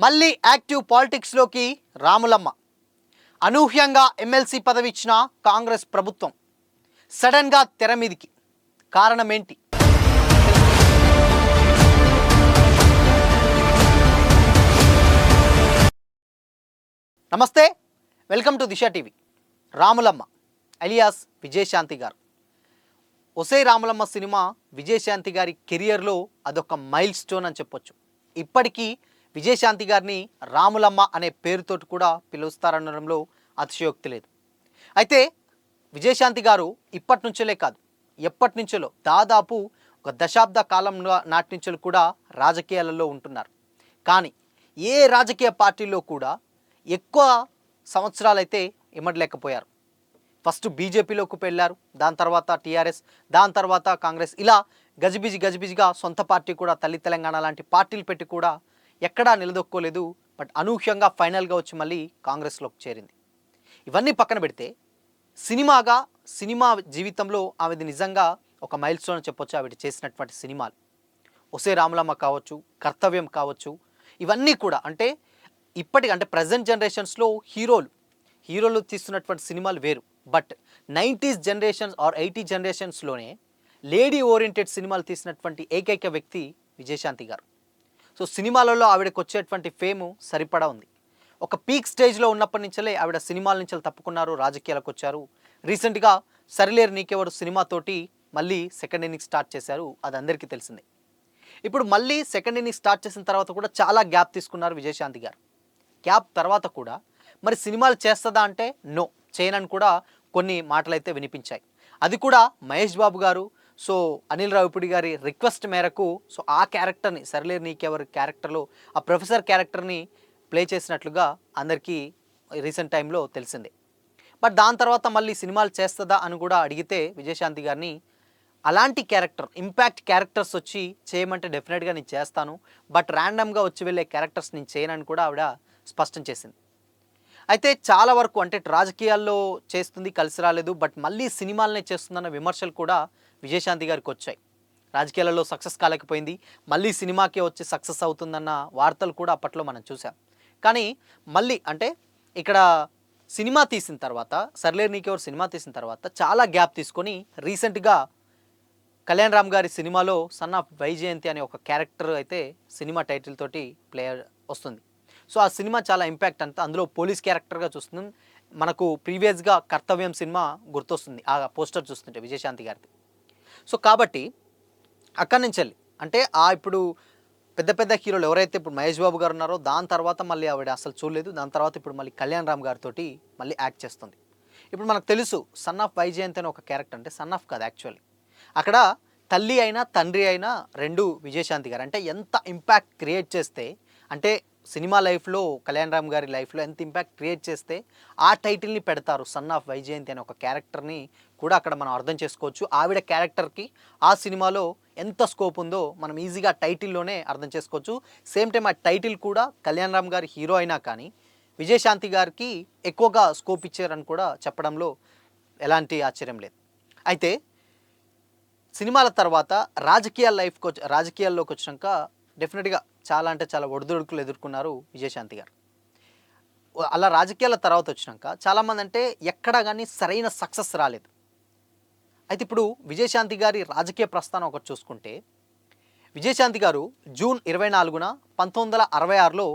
మళ్ళీ యాక్టివ్ పాలిటిక్స్లోకి రాములమ్మ. అనూహ్యంగా ఎమ్మెల్సీ పదవి ఇచ్చిన కాంగ్రెస్ ప్రభుత్వం సడన్గా తెర మీదికి. కారణం ఏంటి? నమస్తే, welcome to Disha TV. Ramulamma alias Vijayashanti గారు. ఒసే రాములమ్మ సినిమా విజయశాంతి గారి కెరియర్లో అదొక మైల్ స్టోన్ అని చెప్పొచ్చు. ఇప్పటికీ విజయశాంతి గారిని రాములమ్మ అనే పేరుతోటి కూడా పిలుస్తారనడంలో అతిశయోక్తి లేదు. అయితే విజయశాంతి గారు ఇప్పటి నుంచే కాదు, ఎప్పటి నుంచో దాదాపు ఒక దశాబ్ద కాలం నాటి నుంచి కూడా రాజకీయాలలో ఉంటున్నారు. కానీ ఏ రాజకీయ పార్టీలో కూడా ఎక్కువ సంవత్సరాలైతే ఇమ్మడలేకపోయారు. ఫస్ట్ బీజేపీలోకి వెళ్ళారు, దాని తర్వాత టీఆర్ఎస్, దాని తర్వాత కాంగ్రెస్, ఇలా గజిబిజిగా సొంత పార్టీ కూడా తల్లి తెలంగాణ లాంటి పార్టీలు పెట్టి కూడా ఎక్కడా నిలదొక్కోలేదు. బట్ అనూహ్యంగా ఫైనల్గా వచ్చి మళ్ళీ కాంగ్రెస్లోకి చేరింది. ఇవన్నీ పక్కన పెడితే సినిమా జీవితంలో ఆమెది నిజంగా ఒక మైల్ స్టోన్ చెప్పొచ్చు. ఆవిడ చేసినటువంటి సినిమాలు ఒసే రాములమ్మ కావచ్చు, కర్తవ్యం కావచ్చు, ఇవన్నీ కూడా అంటే ప్రజెంట్ జనరేషన్స్లో హీరోలు తీస్తున్నటువంటి సినిమాలు వేరు. బట్ 90s జనరేషన్స్ ఆర్ 80 జనరేషన్స్లోనే లేడీ ఓరియంటెడ్ సినిమాలు తీసినటువంటి ఏకైక వ్యక్తి విజయశాంతి గారు. సో సినిమాలలో ఆవిడకి వచ్చేటువంటి ఫేము సరిపడా ఉంది. ఒక పీక్ స్టేజ్లో ఉన్నప్పటి నుంచే ఆవిడ సినిమాల నుంచి తప్పుకున్నారు, రాజకీయాలకు వచ్చారు. రీసెంట్గా సరిలేరు నీకెవరు సినిమాతోటి మళ్ళీ సెకండ్ ఇన్నింగ్స్ స్టార్ట్ చేశారు, అది అందరికీ తెలిసిందే. ఇప్పుడు మళ్ళీ సెకండ్ ఇన్నింగ్స్ స్టార్ట్ చేసిన తర్వాత కూడా చాలా గ్యాప్ తీసుకున్నారు విజయశాంతి గారు. గ్యాప్ తర్వాత కూడా మరి సినిమాలు చేస్తుందా అంటే నో, చేయనని కూడా కొన్ని మాటలైతే వినిపించాయి. అది కూడా మహేష్ బాబు గారు, సో అనిల్ రావిపూడి గారి రిక్వెస్ట్ మేరకు సో ఆ క్యారెక్టర్ని సరిలేరు నీకెవరు క్యారెక్టర్లో ఆ ప్రొఫెసర్ క్యారెక్టర్ని ప్లే చేసినట్లుగా అందరికీ రీసెంట్ టైంలో తెలిసిందే. బట్ దాని తర్వాత మళ్ళీ సినిమాలు చేస్తుందా అని కూడా అడిగితే విజయశాంతి గారిని అలాంటి ఇంపాక్ట్ క్యారెక్టర్స్ వచ్చి చేయమంటే డెఫినెట్గా నేను చేస్తాను, బట్ ర్యాండమ్గా వచ్చి వెళ్ళే క్యారెక్టర్స్ నేను చేయనని కూడా ఆవిడ స్పష్టం చేసింది. అయితే చాలా వరకు అంటే రాజకీయాల్లో చేస్తుంది, కలిసి రాలేదు, బట్ మళ్ళీ సినిమాలనే చేస్తుందన్న విమర్శలు కూడా విజయశాంతి గారికి వచ్చాయి. రాజకీయాలలో సక్సెస్ కాలేకపోయింది, మళ్ళీ సినిమాకే వచ్చి సక్సెస్ అవుతుందన్న వార్తలు కూడా అప్పట్లో మనం చూసాం. కానీ మళ్ళీ ఇక్కడ సినిమా తీసిన తర్వాత, సరిలేరు నీకెవరు సినిమా తీసిన తర్వాత చాలా గ్యాప్ తీసుకొని రీసెంట్గా కళ్యాణ్ రామ్ గారి సినిమాలో సన్ ఆఫ్ వైజయంతి అనే ఒక క్యారెక్టర్ అయితే సినిమా టైటిల్ తోటి వస్తుంది. సో ఆ సినిమా చాలా ఇంపాక్ట్ అందులో పోలీస్ క్యారెక్టర్గా చూస్తుంది. మనకు ప్రీవియస్గా కర్తవ్యం సినిమా గుర్తొస్తుంది ఆ పోస్టర్ చూస్తుంటే విజయశాంతి గారిది. సో కాబట్టి అక్కడి నుంచి వెళ్ళి ఇప్పుడు పెద్ద హీరోలు ఎవరైతే ఇప్పుడు మహేష్ బాబు గారు ఉన్నారో దాని తర్వాత మళ్ళీ ఆవిడ అసలు చూడలేదు. దాని తర్వాత ఇప్పుడు మళ్ళీ కళ్యాణ్ రామ్ గారితో మళ్ళీ యాక్ట్ చేస్తుంది. ఇప్పుడు మనకు తెలుసు సన్ ఆఫ్ వైజయంతి అనే ఒక క్యారెక్టర్, సన్ ఆఫ్ కాదు యాక్చువల్లీ, అక్కడ తల్లి అయినా తండ్రి అయినా రెండు విజయశాంతి గారు. ఎంత ఇంపాక్ట్ క్రియేట్ చేస్తే సినిమా లైఫ్లో కళ్యాణ్ రామ్ గారి లైఫ్లో ఎంత ఇంపాక్ట్ క్రియేట్ చేస్తే ఆ టైటిల్ని పెడతారు, సన్ ఆఫ్ వైజయంతి అనే ఒక క్యారెక్టర్ని కూడా అక్కడ మనం అర్థం చేసుకోవచ్చు. ఆవిడ క్యారెక్టర్కి ఆ సినిమాలో ఎంత స్కోప్ ఉందో మనం ఈజీగా టైటిల్లోనే అర్థం చేసుకోవచ్చు. సేమ్ టైం ఆ టైటిల్ కూడా కళ్యాణ్ రామ్ గారి హీరో అయినా కానీ విజయశాంతి గారికి ఎక్కువగా స్కోప్ ఇచ్చారని కూడా చెప్పడంలో ఎలాంటి ఆశ్చర్యం లేదు. అయితే సినిమాల తర్వాత రాజకీయాల్లోకి వచ్చినాక డెఫినెట్గా చాలా ఒడిదుడుకులు ఎదుర్కొన్నారు విజయశాంతి గారు. అలా రాజకీయాల తర్వాత వచ్చినాక చాలామంది ఎక్కడా కానీ సరైన సక్సెస్ రాలేదు. అయితే ఇప్పుడు విజయశాంతి గారి రాజకీయ ప్రస్థానం ఒకటి చూసుకుంటే, విజయశాంతి గారు జూన్ 24న 1966లో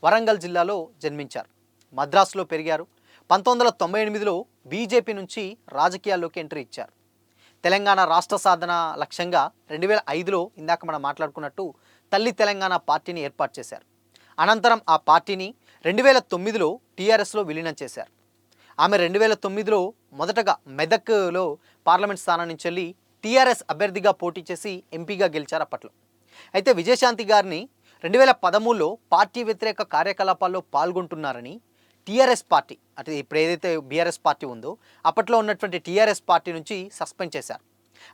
వరంగల్ జిల్లాలో జన్మించారు. మద్రాసులో పెరిగారు. 1998లో బీజేపీ నుంచి రాజకీయాల్లోకి ఎంట్రీ ఇచ్చారు. తెలంగాణ రాష్ట్ర సాధన లక్ష్యంగా 2005లో ఇందాక మనం మాట్లాడుకున్నట్టు తల్లి తెలంగాణ పార్టీని ఏర్పాటు చేశారు. అనంతరం ఆ పార్టీని 2009లో టీఆర్ఎస్లో విలీనం చేశారు. ఆమె 2009లో మొదటగా మెదక్లో పార్లమెంట్ స్థానం నుంచి వెళ్ళి టీఆర్ఎస్ అభ్యర్థిగా పోటీ చేసి ఎంపీగా గెలిచారు అప్పట్లో. అయితే విజయశాంతి గారిని 2013లో పార్టీ వ్యతిరేక కార్యకలాపాల్లో పాల్గొంటున్నారని టీఆర్ఎస్ పార్టీ ఇప్పుడు ఏదైతే బీఆర్ఎస్ పార్టీ ఉందో అప్పట్లో ఉన్నటువంటి టీఆర్ఎస్ పార్టీ నుంచి సస్పెండ్ చేశారు.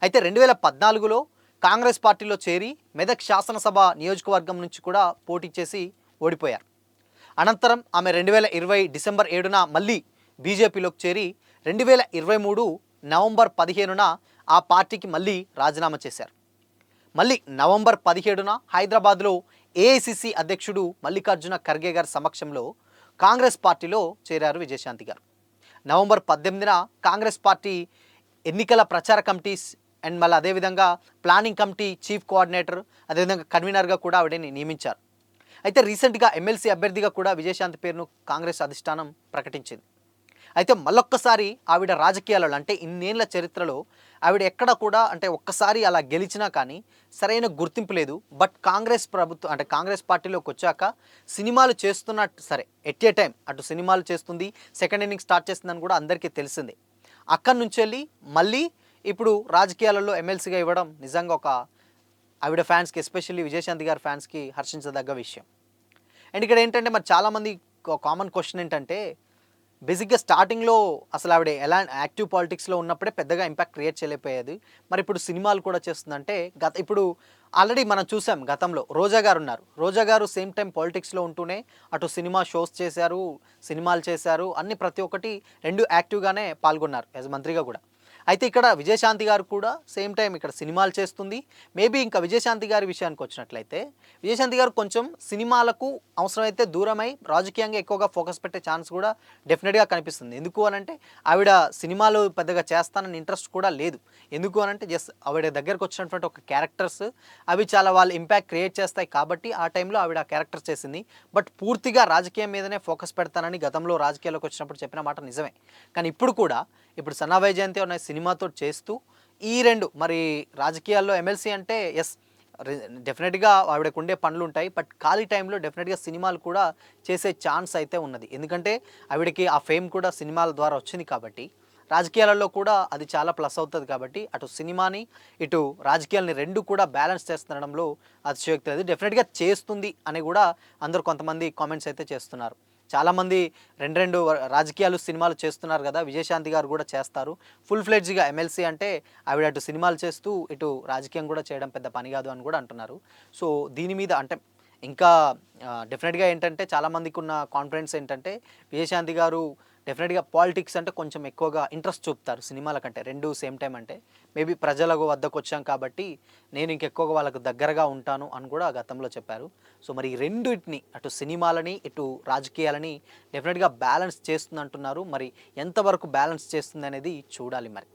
అయితే 2014లో కాంగ్రెస్ పార్టీలో చేరి మెదక్ శాసనసభ నియోజకవర్గం నుంచి కూడా పోటీ చేసి ఓడిపోయారు. అనంతరం ఆమె 2020 డిసెంబర్ 7న మళ్ళీ బీజేపీలోకి చేరి 2023 నవంబర్ 15న ఆ పార్టీకి మళ్ళీ రాజీనామా చేశారు. మళ్ళీ నవంబర్ 17న హైదరాబాద్లో ఏఐసిసి అధ్యక్షుడు మల్లికార్జున ఖర్గే గారి సమక్షంలో కాంగ్రెస్ పార్టీలో చేరారు విజయశాంతి గారు. నవంబర్ 18న కాంగ్రెస్ పార్టీ ఎన్నికల ప్రచార కమిటీస్ అండ్ మళ్ళీ అదేవిధంగా ప్లానింగ్ కమిటీ చీఫ్ కోఆర్డినేటర్, అదేవిధంగా కన్వీనర్గా కూడా ఆవిడని నియమించారు. అయితే రీసెంట్గా ఎమ్మెల్సీ అభ్యర్థిగా కూడా విజయశాంతి పేరును కాంగ్రెస్ అధిష్టానం ప్రకటించింది. అయితే మళ్ళొక్కసారి ఆవిడ రాజకీయాలలో అంటే ఇన్నేళ్ల చరిత్రలో ఆవిడ ఎక్కడ కూడా అంటే ఒక్కసారి అలా గెలిచినా కానీ సరైన గుర్తింపు లేదు. బట్ కాంగ్రెస్ ప్రభుత్వం అంటే కాంగ్రెస్ పార్టీలోకి వచ్చాక సినిమాలు చేస్తున్నట్టు సరే ఎట్ ఏ టైం అటు సినిమాలు చేస్తుంది, సెకండ్ ఇన్నింగ్ స్టార్ట్ చేస్తుందని కూడా అందరికీ తెలిసిందే. అక్కడి నుంచి వెళ్ళి మళ్ళీ ఇప్పుడు రాజకీయాలలో ఎమ్మెల్సీగా ఇవ్వడం నిజంగా ఒక ఆవిడ ఫ్యాన్స్కి ఎస్పెషల్లీ విజయశాంతి గారి ఫ్యాన్స్కి హర్షించదగ్గ విషయం. అండ్ ఇక్కడ ఏంటంటే మరి చాలామంది కామన్ క్వశ్చన్ ఏంటంటే బేసిక్గా స్టార్టింగ్లో అసలు ఆవిడ ఎలా యాక్టివ్ పాలిటిక్స్లో ఉన్నప్పుడే పెద్దగా ఇంపాక్ట్ క్రియేట్ చేయలేకపోయేది. మరి ఇప్పుడు సినిమాలు కూడా చేస్తుందంటే ఇప్పుడు ఆల్రెడీ మనం చూసాం గతంలో రోజా గారు ఉన్నారు. రోజా గారు సేమ్ టైం పాలిటిక్స్లో ఉంటూనే అటు సినిమా షోస్ చేశారు, సినిమాలు చేశారు, అన్ని ప్రతి ఒక్కటి రెండు యాక్టివ్గానే పాల్గొన్నారు యాజ్ మంత్రిగా కూడా. అయితే ఇక్కడ విజయశాంతి గారు కూడా సేమ్ టైం ఇక్కడ సినిమాలు చేస్తుంది. మేబీ ఇంకా విజయశాంతి గారి విషయానికి వచ్చినట్లయితే విజయశాంతి గారు కొంచెం సినిమాలకు అవసరమైతే దూరమై రాజకీయంగా ఎక్కువగా ఫోకస్ పెట్టే ఛాన్స్ కూడా డెఫినెట్గా కనిపిస్తుంది. ఎందుకు అనంటే ఆవిడ సినిమాలు పెద్దగా చేస్తానని ఇంట్రెస్ట్ కూడా లేదు. ఎందుకు అనంటే జస్ట్ ఆవిడ దగ్గరకు వచ్చినటువంటి ఒక క్యారెక్టర్స్ అవి చాలా వాళ్ళు ఇంపాక్ట్ క్రియేట్ చేస్తాయి కాబట్టి ఆ టైంలో ఆవిడ క్యారెక్టర్స్ చేసింది. బట్ పూర్తిగా రాజకీయం మీదనే ఫోకస్ పెడతానని గతంలో రాజకీయాల్లోకి వచ్చినప్పుడు చెప్పిన మాట నిజమే. కానీ ఇప్పుడు కూడా ఇప్పుడు సన్నా వైజయంతి అనే సినిమాతో చేస్తూ ఈ రెండు మరి రాజకీయాల్లో ఎమ్మెల్సీ అంటే ఎస్ డెఫినెట్గా ఆవిడకు ఉండే పనులు ఉంటాయి. బట్ ఖాళీ టైంలో డెఫినెట్గా సినిమాలు కూడా చేసే ఛాన్స్ అయితే ఉన్నది. ఎందుకంటే ఆవిడకి ఆ ఫేమ్ కూడా సినిమాల ద్వారా వచ్చింది కాబట్టి రాజకీయాలలో కూడా అది చాలా ప్లస్ అవుతుంది. కాబట్టి అటు సినిమాని ఇటు రాజకీయాలని రెండు కూడా బ్యాలెన్స్ చేస్తుండడంలో అతిశయోక్తి లేదు. డెఫినెట్గా చేస్తుంది అని కూడా అందరూ కొంతమంది కామెంట్స్ అయితే చేస్తున్నారు. చాలామంది రెండు రాజకీయాలు సినిమాలు చేస్తున్నారు కదా, విజయశాంతి గారు కూడా చేస్తారు. ఫుల్ ఫ్లెడ్జ్గా ఎమ్మెల్సీ అంటే ఆవిడ అటు సినిమాలు చేస్తూ ఇటు రాజకీయం కూడా చేయడం పెద్ద పని కాదు అని కూడా అంటున్నారు. సో దీని మీద అంటే ఇంకా డెఫినెట్గా ఏంటంటే చాలామందికి ఉన్న కాన్ఫిడెన్స్ ఏంటంటే విజయశాంతి గారు డెఫినెట్గా పాలిటిక్స్ అంటే కొంచెం ఎక్కువగా ఇంట్రెస్ట్ చూపుతారు సినిమాల కంటే. రెండు సేమ్ టైం అంటే మేబీ ప్రజల వద్దకు వచ్చాం కాబట్టి నేను ఇంకెక్కువగా వాళ్ళకు దగ్గరగా ఉంటాను అని కూడా గతంలో చెప్పారు. సో మరి ఈ రెండింటిని అటు సినిమాలని ఇటు రాజకీయాలని డెఫినెట్గా బ్యాలెన్స్ చేస్తుంది అంటున్నారు. మరి ఎంతవరకు బ్యాలెన్స్ చేస్తుంది అనేది చూడాలి మరి.